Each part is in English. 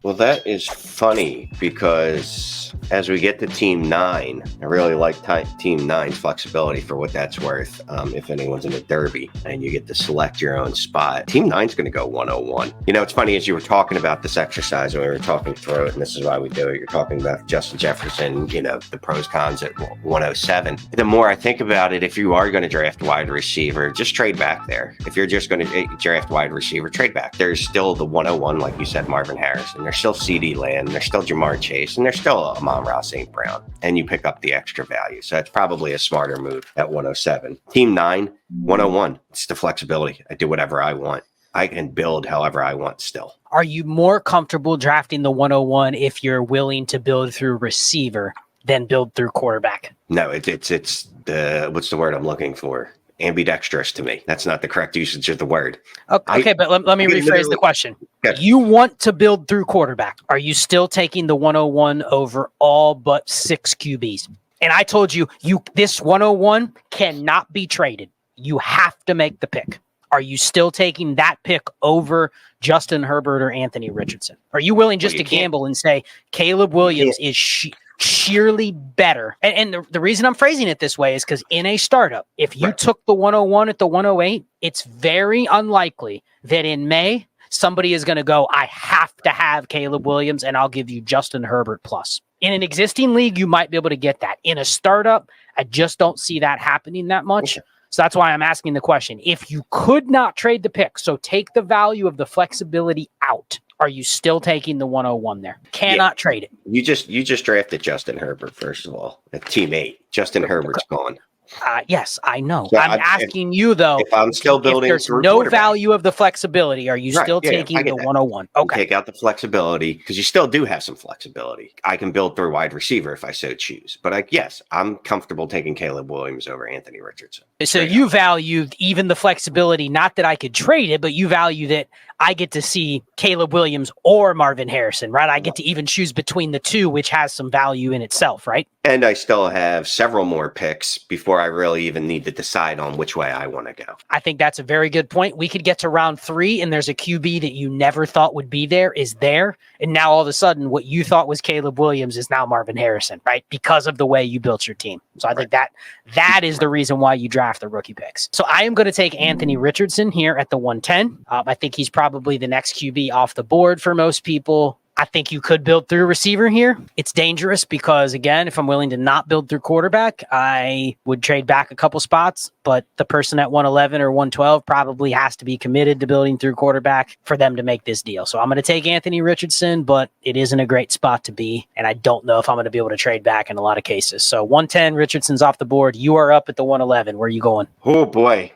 Well, that is funny because as we get to Team 9, I really like Team 9's flexibility for what that's worth. If anyone's in a derby and you get to select your own spot, Team 9's going to go 101. You know, it's funny as you were talking about this exercise and we were talking through it, and this is why we do it. You're talking about Justin Jefferson, you know, the pros cons at 107. The more I think about it, if you are going to draft wide receiver, just trade back there. If you're just going to draft wide receiver, trade back. There's still the 101, like you said, Marvin Harrison. There's still Ceedee Lamb, there's still Jamar Chase, and there's still Amon-Ra St. Brown, and you pick up the extra value. So that's probably a smarter move at 107. Team 9, 101. It's the flexibility. I do whatever I want. I can build however I want still. Are you more comfortable drafting the 101 if you're willing to build through receiver than build through quarterback? No, it's the, what's the word I'm looking for? Ambidextrous to me. That's not the correct usage of the word. Okay, but let me rephrase the question. Good. You want to build through quarterback. Are you still taking the 101 over all but 6 QBs? And I told you, this 101 cannot be traded. You have to make the pick. Are you still taking that pick over Justin Herbert or Anthony Richardson? Are you willing just to gamble and say Caleb Williams is sheerly better? And the reason I'm phrasing it this way is because in a startup, if you took the 101 at the 108, it's very unlikely that in May, somebody is going to go, I have to have Caleb Williams and I'll give you Justin Herbert plus. In an existing league, you might be able to get that. In a startup, I just don't see that happening that much. Okay. So that's why I'm asking the question. If you could not trade the pick, so take the value of the flexibility out, are you still taking the 101 there? Cannot trade it. You just drafted Justin Herbert, first of all, at Team 8. Justin Herbert's gone. Yes, I know. So I'm asking you, though, if I'm still building, if there's no value of the flexibility, are you still taking the 101? Okay. Take out the flexibility because you still do have some flexibility. I can build through wide receiver if I so choose. But yes, I'm comfortable taking Caleb Williams over Anthony Richardson. So you value even the flexibility, not that I could trade it, but you value that I get to see Caleb Williams or Marvin Harrison, right? I get to even choose between the two, which has some value in itself, right? And I still have several more picks before I really even need to decide on which way I want to go. I think that's a very good point. We could get to round 3 and there's a QB that you never thought would be there is there. And now all of a sudden what you thought was Caleb Williams is now Marvin Harrison, right? Because of the way you built your team. So I think that is the reason why you draft the rookie picks. So I am going to take Anthony Richardson here at the 110. I think he's probably the next QB off the board for most people. I think you could build through receiver here. It's dangerous because, again, if I'm willing to not build through quarterback, I would trade back a couple spots, but the person at 111 or 112 probably has to be committed to building through quarterback for them to make this deal. So I'm going to take Anthony Richardson, but it isn't a great spot to be, and I don't know if I'm going to be able to trade back in a lot of cases. So 110, Richardson's off the board. You are up at the 111. Where are you going? Oh, boy.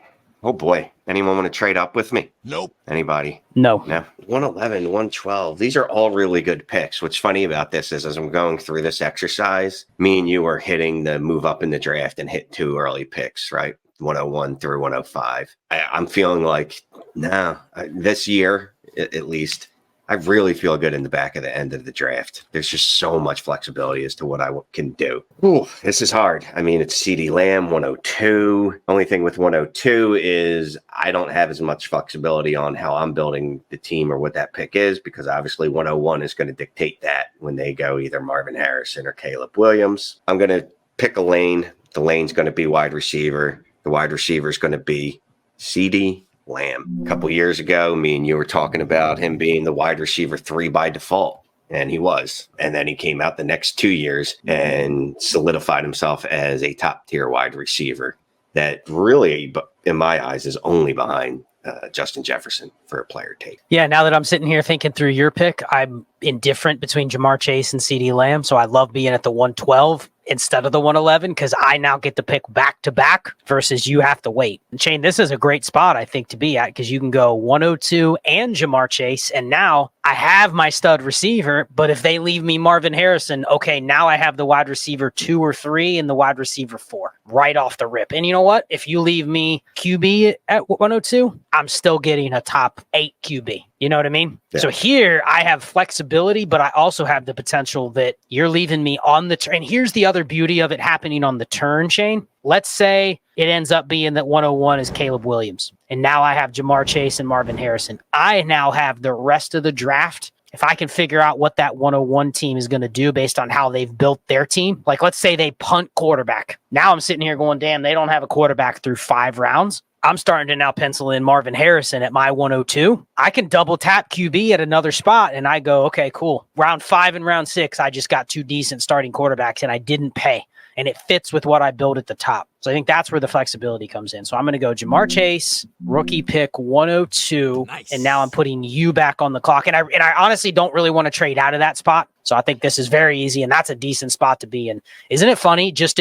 Anyone want to trade up with me? Nope. Anybody? No. 111, 112. These are all really good picks. What's funny about this is as I'm going through this exercise, me and you are hitting the move up in the draft and hit 2 early picks, right? 101 through 105. I'm feeling like, this year, at least, I really feel good in the back of the end of the draft. There's just so much flexibility as to what I can do. Ooh, this is hard. I mean, it's Ceedee Lamb, 102. Only thing with 102 is I don't have as much flexibility on how I'm building the team or what that pick is, because obviously 101 is going to dictate that when they go either Marvin Harrison or Caleb Williams. I'm going to pick a lane. The lane's going to be wide receiver. The wide receiver is going to be Ceedee Lamb. A couple years ago, me and you were talking about him being the wide receiver 3 by default, and he was. And then he came out the next 2 years and solidified himself as a top-tier wide receiver that really, in my eyes, is only behind Justin Jefferson for a player take. Yeah, now that I'm sitting here thinking through your pick, I'm indifferent between Jamar Chase and Ceedee Lamb, so I love being at the 112 instead of the 111 because I now get to pick back-to-back versus you have to wait. And Shane, this is a great spot, I think, to be at because you can go 102 and Jamar Chase, and now I have my stud receiver, but if they leave me Marvin Harrison, okay, now I have the wide receiver 2 or 3 and the wide receiver 4 right off the rip. And you know what? If you leave me QB at 102, I'm still getting a top 8 QB. You know what I mean? Yeah. So here I have flexibility, but I also have the potential that you're leaving me on the turn. And here's the other beauty of it happening on the turn, Shane. Let's say it ends up being that 101 is Caleb Williams. And now I have Jamar Chase and Marvin Harrison. I now have the rest of the draft if I can figure out what that 101 team is going to do based on how they've built their team, like let's say they punt quarterback. Now I'm sitting here going, damn, they don't have a quarterback through 5 rounds. I'm starting to now pencil in Marvin Harrison at my 102. I can double tap QB at another spot and I go, okay, cool. Round 5 and round 6, I just got 2 decent starting quarterbacks and I didn't pay. And it fits with what I built at the top. So I think that's where the flexibility comes in. So I'm going to go Jamar Chase, rookie pick 102. Nice. And now I'm putting you back on the clock. And I honestly don't really want to trade out of that spot. So I think this is very easy, and that's a decent spot to be in. Isn't it funny? Just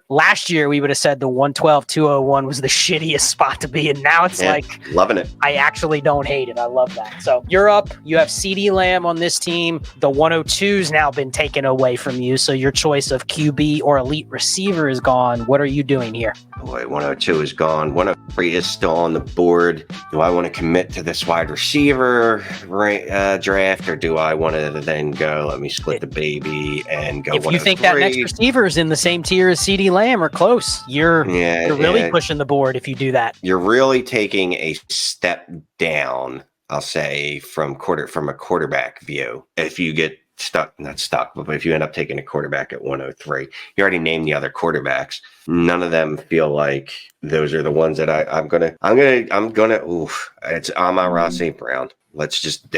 last year, we would have said the 112-201 was the shittiest spot to be in. Now it's loving it. I actually don't hate it. I love that. So you're up. You have Ceedee Lamb on this team. The 102's now been taken away from you. So your choice of QB or elite receiver is gone. What are you doing here? Boy, 102 is gone. 103 is still on the board. Do I want to commit to this wide receiver draft, or do I want to then go, let me split the baby and go? If you think that next receiver is in the same tier as Ceedee Lamb or close, you're really pushing the board if you do that. You're really taking a step down, I'll say, from a quarterback view. If you get not stuck, but if you end up taking a quarterback at 103, you already named the other quarterbacks. None of them feel like those are the ones that I'm gonna. It's Amon-Ra St. Brown. We're just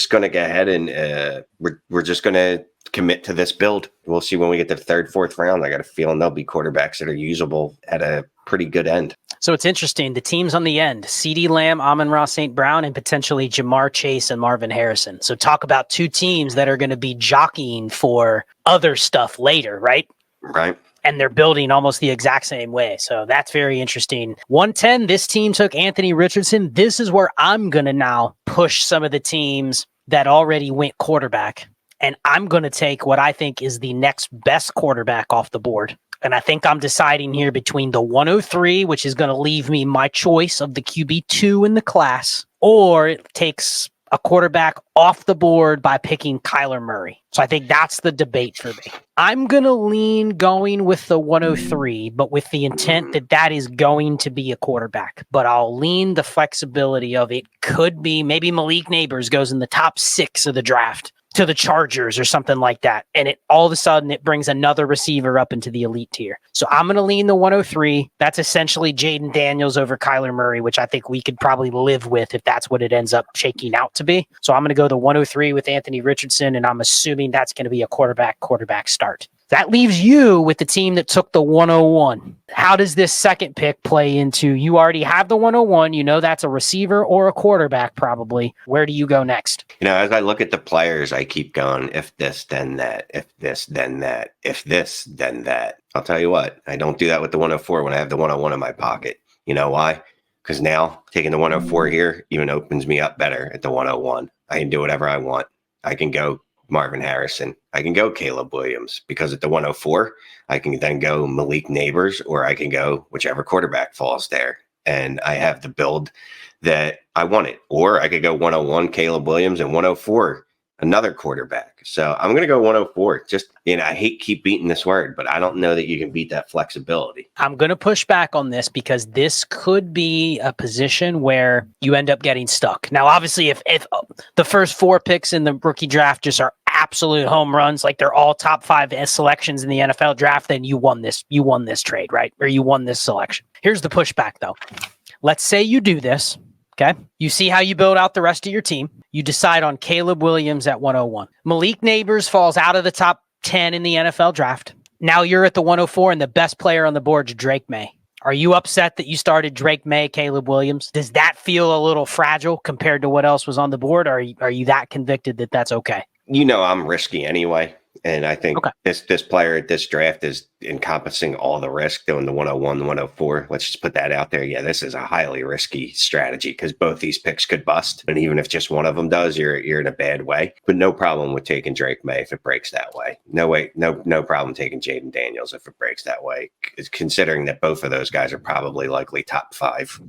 gonna go ahead and we're just gonna commit to this build. We'll see when we get to the 3rd, 4th round. I got a feeling there'll be quarterbacks that are usable at a pretty good end. So it's interesting. The teams on the end, Ceedee Lamb, Amon-Ra St. Brown, and potentially Jamar Chase and Marvin Harrison. So talk about 2 teams that are going to be jockeying for other stuff later, right? Right. And they're building almost the exact same way. So that's very interesting. 110, this team took Anthony Richardson. This is where I'm going to now push some of the teams that already went quarterback. And I'm going to take what I think is the next best quarterback off the board. And I think I'm deciding here between the 103, which is going to leave me my choice of the QB2 in the class, or it takes a quarterback off the board by picking Kyler Murray. So I think that's the debate for me. I'm going to lean going with the 103, but with the intent that is going to be a quarterback. But I'll lean the flexibility of it could be maybe Malik Neighbors goes in the top 6 of the draft to the Chargers or something like that. And it all of a sudden it brings another receiver up into the elite tier. So I'm going to lean the 103. That's essentially Jaden Daniels over Kyler Murray, which I think we could probably live with if that's what it ends up shaking out to be. So I'm going to go the 103 with Anthony Richardson, and I'm assuming that's going to be a quarterback start. That leaves you with the team that took the 101. How does this second pick play into, you already have the 101, you know that's a receiver or a quarterback probably. Where do you go next? As I look at the players, I keep going, if this, then that, if this, then that, if this, then that. I'll tell you what, I don't do that with the 104 when I have the 101 in my pocket. You know why? Because now taking the 104 here even opens me up better at the 101. I can do whatever I want. I can go Marvin Harrison. I can go Caleb Williams, because at the 104, I can then go Malik Neighbors, or I can go whichever quarterback falls there. And I have the build that I wanted. Or I could go 101 Caleb Williams and 104 another quarterback. So I'm going to go 104. Just, I hate keep beating this word, but I don't know that you can beat that flexibility. I'm going to push back on this because this could be a position where you end up getting stuck. Now, obviously, if the first 4 picks in the rookie draft just are absolute home runs, like they're all top 5 selections in the NFL draft, then you won this trade, right? Or you won this selection. Here's the pushback though. Let's say you do this. Okay. You see how you build out the rest of your team. You decide on Caleb Williams at 101. Malik Neighbors falls out of the top 10 in the NFL draft. Now you're at the 104 and the best player on the board is Drake May. Are you upset that you started Drake May, Caleb Williams? Does that feel a little fragile compared to what else was on the board? Or are you that convicted that that's okay? I'm risky anyway. And I think this player at this draft is encompassing all the risk, doing the 101, the 104. Let's just put that out there. Yeah, this is a highly risky strategy because both these picks could bust. And even if just one of them does, you're in a bad way. But no problem with taking Drake May if it breaks that way. No problem taking Jaden Daniels if it breaks that way, considering that both of those guys are probably likely top 5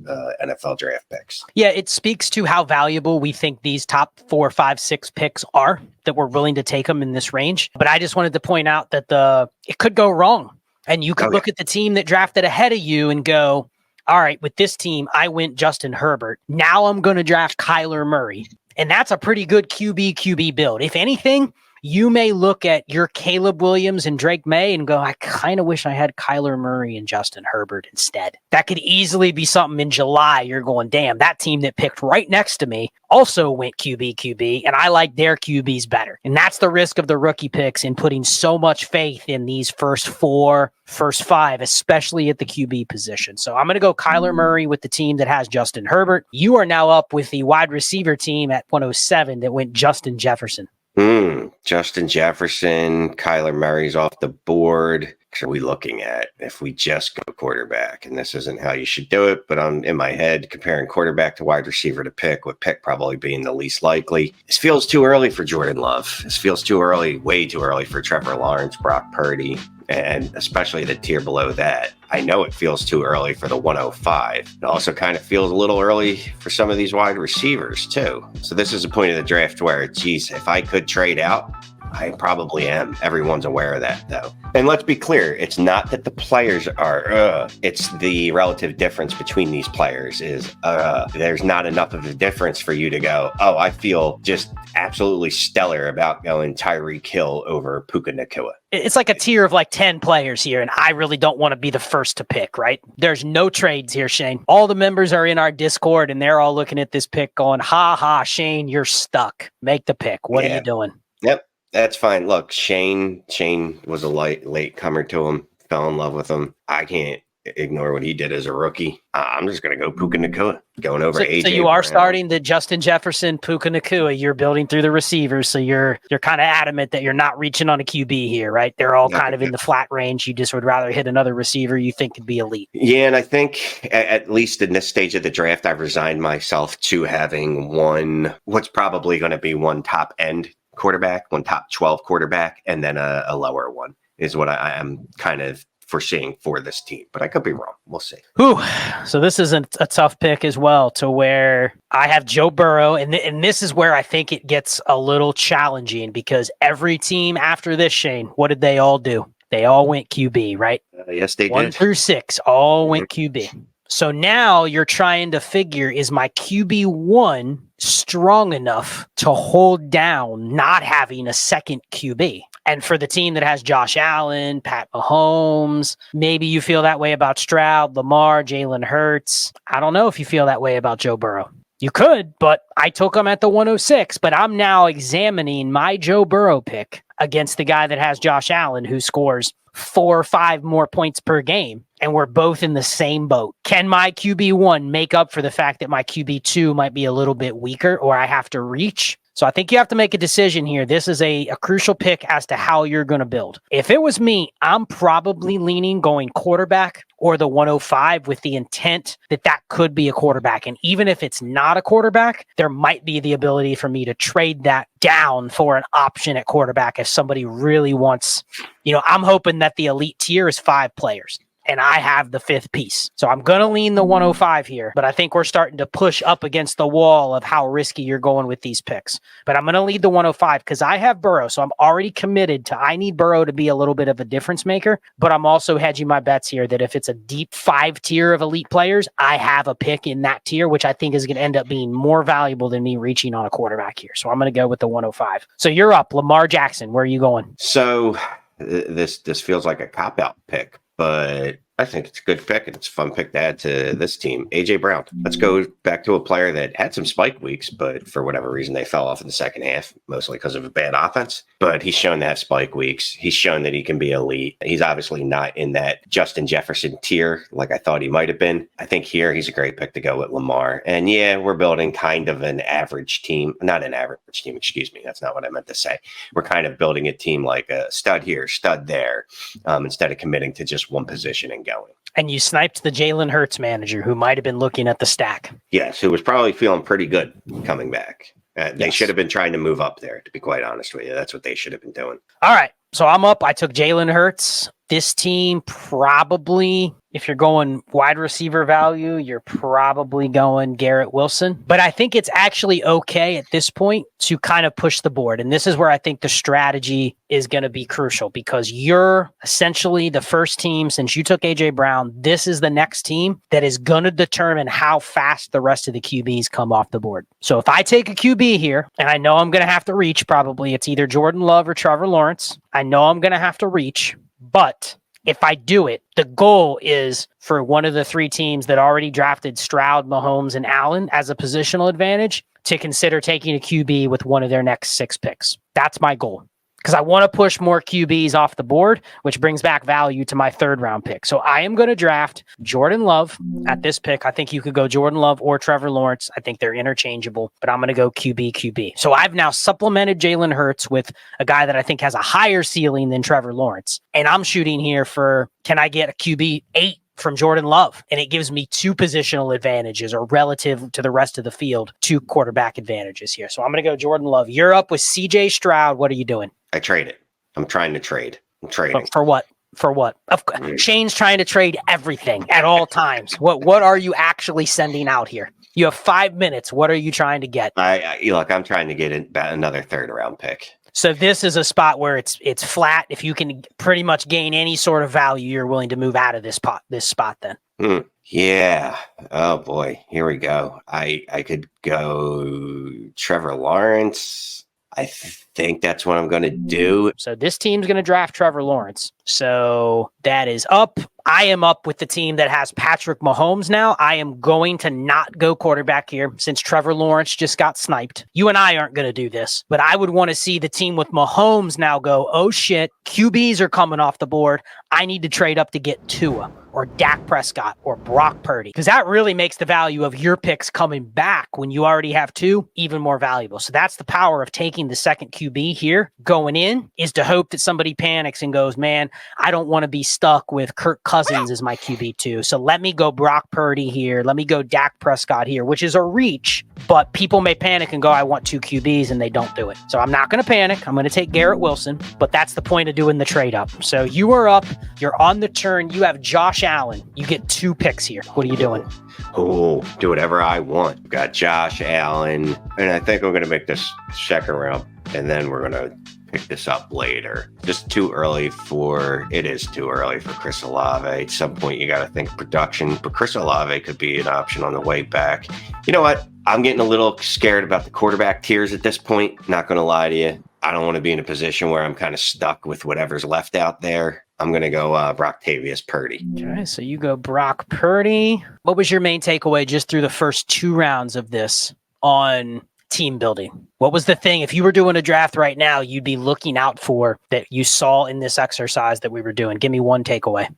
NFL draft picks. Yeah, it speaks to how valuable we think these top 4, 5, 6 picks are, that we're willing to take them in this range. But I just wanted to point out that it could go wrong. And you could look at the team that drafted ahead of you and go, all right, with this team, I went Justin Herbert. Now I'm going to draft Kyler Murray. And that's a pretty good QB build. If anything, you may look at your Caleb Williams and Drake May and go, I kind of wish I had Kyler Murray and Justin Herbert instead. That could easily be something in July. You're going, damn, that team that picked right next to me also went QB, and I like their QBs better. And that's the risk of the rookie picks in putting so much faith in these first 5, especially at the QB position. So I'm going to go Kyler Murray with the team that has Justin Herbert. You are now up with the wide receiver team at 107 that went Justin Jefferson. Justin Jefferson, Kyler Murray's off the board. What are we looking at if we just go quarterback? And this isn't how you should do it, but I'm in my head comparing quarterback to wide receiver to pick, with pick probably being the least likely. This feels too early for Jordan Love. This feels too early, way too early for Trevor Lawrence, Brock Purdy, and especially the tier below that. I know it feels too early for the 105. It also kind of feels a little early for some of these wide receivers too. So this is a point of the draft where, geez, if I could trade out, I probably am. Everyone's aware of that, though. And let's be clear, it's not that the players are, it's the relative difference between these players is, there's not enough of a difference for you to go, oh, I feel just absolutely stellar about going Tyreek Hill over Puka Nacua. It's like a tier of like 10 players here, and I really don't want to be the first to pick, right? There's no trades here, Shane. All the members are in our Discord, and they're all looking at this pick going, ha ha, Shane, you're stuck. Make the pick. What are you doing? Yep. That's fine. Look, Shane was a late comer to him, fell in love with him. I can't ignore what he did as a rookie. I'm just going to go Puka Nacua, going over AJ. So you are starting the Justin Jefferson, Puka Nacua. You're building through the receivers, so you're kind of adamant that you're not reaching on a QB here, right? They're all kind of in the flat range. You just would rather hit another receiver you think could be elite. Yeah, and I think at least in this stage of the draft, I've resigned myself to having what's probably going to be one top end quarterback, one top 12 quarterback, and then a lower one is what I am kind of foreseeing for this team. But I could be wrong. We'll see. Whew. So this is a tough pick as well, to where I have Joe Burrow, and this is where I think it gets a little challenging, because every team after this, Shane, what did they all do? They all went QB, right? Yes, they did. 1 through 6 all went QB. So now you're trying to figure, is my QB1 strong enough to hold down not having a second QB? And for the team that has Josh Allen, Pat Mahomes, maybe you feel that way about Stroud, Lamar, Jalen Hurts. I don't know if you feel that way about Joe Burrow. You could, but I took him at the 106. But I'm now examining my Joe Burrow pick against the guy that has Josh Allen, who scores 4 or 5 more points per game, and we're both in the same boat. Can my QB1 make up for the fact that my QB2 might be a little bit weaker, or I have to reach? So I think you have to make a decision here. This is a crucial pick as to how you're going to build. If it was me, I'm probably leaning going quarterback or the 105 with the intent that could be a quarterback. And even if it's not a quarterback, there might be the ability for me to trade that down for an option at quarterback if somebody really wants, I'm hoping that the elite tier is 5 players. And I have the 5th piece. So I'm going to lean the 105 here, but I think we're starting to push up against the wall of how risky you're going with these picks. But I'm going to lead the 105 because I have Burrow. So I'm already committed to, I need Burrow to be a little bit of a difference maker, but I'm also hedging my bets here that if it's a deep 5 tier of elite players, I have a pick in that tier, which I think is going to end up being more valuable than me reaching on a quarterback here. So I'm going to go with the 105. So you're up, Lamar Jackson. Where are you going? So this feels like a cop-out pick, but I think it's a good pick, and it's a fun pick to add to this team. A.J. Brown. Let's go back to a player that had some spike weeks, but for whatever reason, they fell off in the second half, mostly because of a bad offense. But he's shown to have spike weeks. He's shown that he can be elite. He's obviously not in that Justin Jefferson tier like I thought he might have been. I think here he's a great pick to go with Lamar. And yeah, we're building kind of an average team. Not an average team, excuse me. That's not what I meant to say. We're kind of building a team like a stud here, stud there, instead of committing to just one position and going. And you sniped the Jalen Hurts manager who might have been looking at the stack. Yes, who was probably feeling pretty good coming back. They should have been trying to move up there, to be quite honest with you. That's what they should have been doing. All right. So I'm up. I took Jalen Hurts. This team probably, If you're going wide receiver value, you're probably going Garrett Wilson. But I think it's actually okay at this point to kind of push the board. And this is where I think the strategy is going to be crucial, because you're essentially the first team since you took AJ Brown. This is the next team that is going to determine how fast the rest of the QBs come off the board. So if I take a QB here, and I know I'm going to have to reach, probably it's either Jordan Love or Trevor Lawrence. I know I'm going to have to reach, but if I do it, the goal is for one of the three teams that already drafted Stroud, Mahomes, and Allen as a positional advantage to consider taking a QB with one of their next 6 picks. That's my goal, because I want to push more QBs off the board, which brings back value to my 3rd round pick. So I am going to draft Jordan Love at this pick. I think you could go Jordan Love or Trevor Lawrence. I think they're interchangeable, but I'm going to go QB. So I've now supplemented Jalen Hurts with a guy that I think has a higher ceiling than Trevor Lawrence. And I'm shooting here for, can I get a QB 8 from Jordan Love? And it gives me 2 positional advantages, or relative to the rest of the field, 2 quarterback advantages here. So I'm going to go Jordan Love. You're up with CJ Stroud. What are you doing? I trade it. I'm trying to trade. I'm trading. But for what? For what? Shane's trying to trade everything at all times. What are you actually sending out here? You have 5 minutes. What are you trying to get? Look, I'm trying to get another 3rd round pick. So this is a spot where it's flat. If you can pretty much gain any sort of value, you're willing to move out of this spot then. Yeah. Oh boy. Here we go. I could go Trevor Lawrence. I think that's what I'm going to do. So this team's going to draft Trevor Lawrence. So that is up. I am up with the team that has Patrick Mahomes now. I am going to not go quarterback here since Trevor Lawrence just got sniped. You and I aren't going to do this, but I would want to see the team with Mahomes now go, oh shit, QBs are coming off the board. I need to trade up to get Tua or Dak Prescott or Brock Purdy, because that really makes the value of your picks coming back when you already have 2 even more valuable. So that's the power of taking the 2nd QB here going in, is to hope that somebody panics and goes, man, I don't want to be stuck with Kirk Cousins as my QB2. So let me go Brock Purdy here. Let me go Dak Prescott here, which is a reach, but people may panic and go, I want 2 QBs, and they don't do it. So I'm not going to panic. I'm going to take Garrett Wilson, but that's the point of doing the trade up. So you are up. You're on the turn. You have Josh Allen. You get 2 picks here. What are you doing? Oh, do whatever I want. We've got Josh Allen, and I think I'm going to make this 2nd round, and then we're going to pick this up later. Just too early for Chris Olave. At some point, you got to think production, but Chris Olave could be an option on the way back. You know what? I'm getting a little scared about the quarterback tiers at this point. Not going to lie to you. I don't want to be in a position where I'm kind of stuck with whatever's left out there. I'm going to go Brocktavius Purdy. Okay, so you go Brock Purdy. What was your main takeaway just through the first 2 rounds of this on team building? What was the thing, if you were doing a draft right now, you'd be looking out for that you saw in this exercise that we were doing? Give me one takeaway.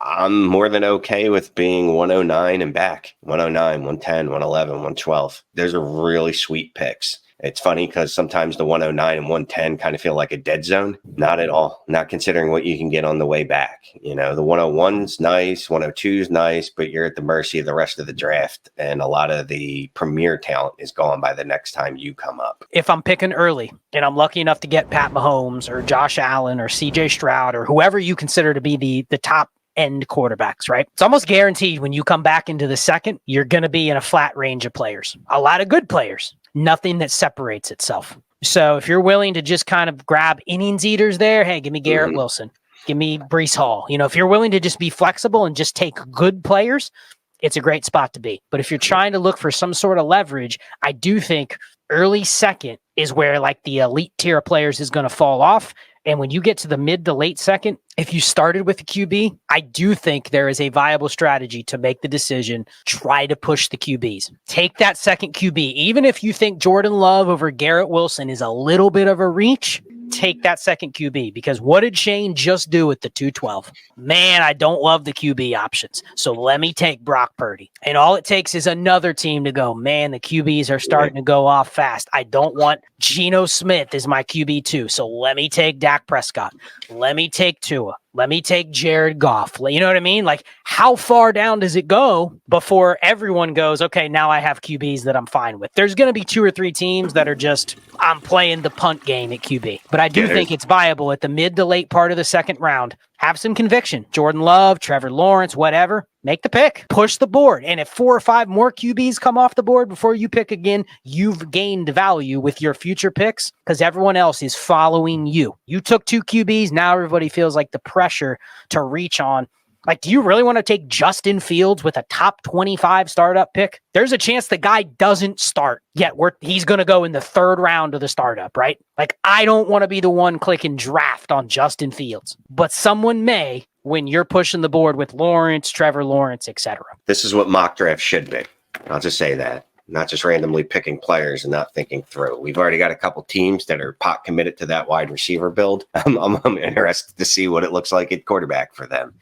I'm more than okay with being 109 and back. 109, 110, 111, 112. Those are really sweet picks. It's funny because sometimes the 109 and 110 kind of feel like a dead zone. Not at all. Not considering what you can get on the way back. You know, the 101's nice, 102's nice, but you're at the mercy of the rest of the draft. And a lot of the premier talent is gone by the next time you come up. If I'm picking early and I'm lucky enough to get Pat Mahomes or Josh Allen or CJ Stroud or whoever you consider to be the top end quarterbacks, right? It's almost guaranteed when you come back into the second, you're going to be in a flat range of players. A lot of good players. Nothing that separates itself. So if you're willing to just kind of grab innings eaters there, hey, give me Garrett Wilson, give me Breece Hall. You know, if you're willing to just be flexible and just take good players, it's a great spot to be. But if you're trying to look for some sort of leverage, I do think early second is where like the elite tier of players is going to fall off. And when you get to the mid to late second, if you started with a QB, I do think there is a viable strategy to make the decision, try to push the QBs. Take that second QB. Even if you think Jordan Love over Garrett Wilson is a little bit of a reach, take that second QB, because what did Shane just do with the 212? Man, I don't love the QB options. So let me take Brock Purdy. And all it takes is another team to go, man, the QBs are starting to go off fast. I don't want Geno Smith as my QB2. So let me take Dak Prescott. Let me take Tua. Let me take Jared Goff. You know what I mean? Like, how far down does it go before everyone goes, okay, now I have QBs that I'm fine with? There's going to be 2 or 3 teams that are just, I'm playing the punt game at QB. But I do think it's viable at the mid to late part of the second round. have some conviction. Jordan Love, Trevor Lawrence, whatever. Make the pick. Push the board. And if 4 or 5 more QBs come off the board before you pick again, you've gained value with your future picks because everyone else is following you. You took 2 QBs. Now everybody feels like the pressure to reach on. Like, do you really want to take Justin Fields with a top 25 startup pick? There's a chance the guy doesn't start yet. He's going to go in the 3rd round of the startup, right? Like, I don't want to be the one clicking draft on Justin Fields, but someone may when you're pushing the board with Lawrence, Trevor Lawrence, etc. This is what mock draft should be. I'll just say that. Not just randomly picking players and not thinking through. We've already got a couple teams that are pot committed to that wide receiver build. I'm interested to see what it looks like at quarterback for them.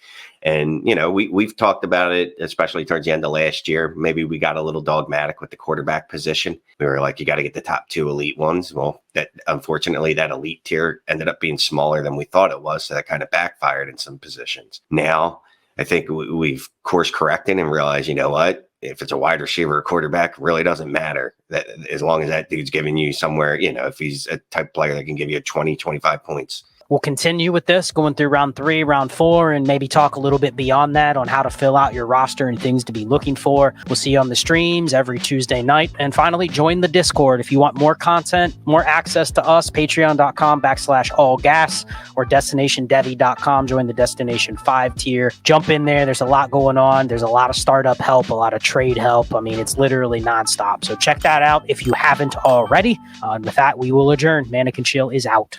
And, you know, we've talked about it, especially towards the end of last year. Maybe we got a little dogmatic with the quarterback position. We were like, you got to get the top 2 elite ones. Well, that unfortunately, that elite tier ended up being smaller than we thought it was. So that kind of backfired in some positions. Now, I think we've course corrected and realized, you know what? If it's a wide receiver or quarterback, really doesn't matter. That as long as that dude's giving you somewhere, you know, if he's a type of player that can give you 20, 25 points. We'll continue with this going through round 3, round 4, and maybe talk a little bit beyond that on how to fill out your roster and things to be looking for. We'll see you on the streams every Tuesday night. And finally, join the Discord. If you want more content, more access to us, patreon.com/allgas or destinationdevy.com. Join the Destination 5 tier. Jump in there. There's a lot going on. There's a lot of startup help, a lot of trade help. I mean, it's literally nonstop. So check that out if you haven't already. And with that, we will adjourn. Manic and Chill is out.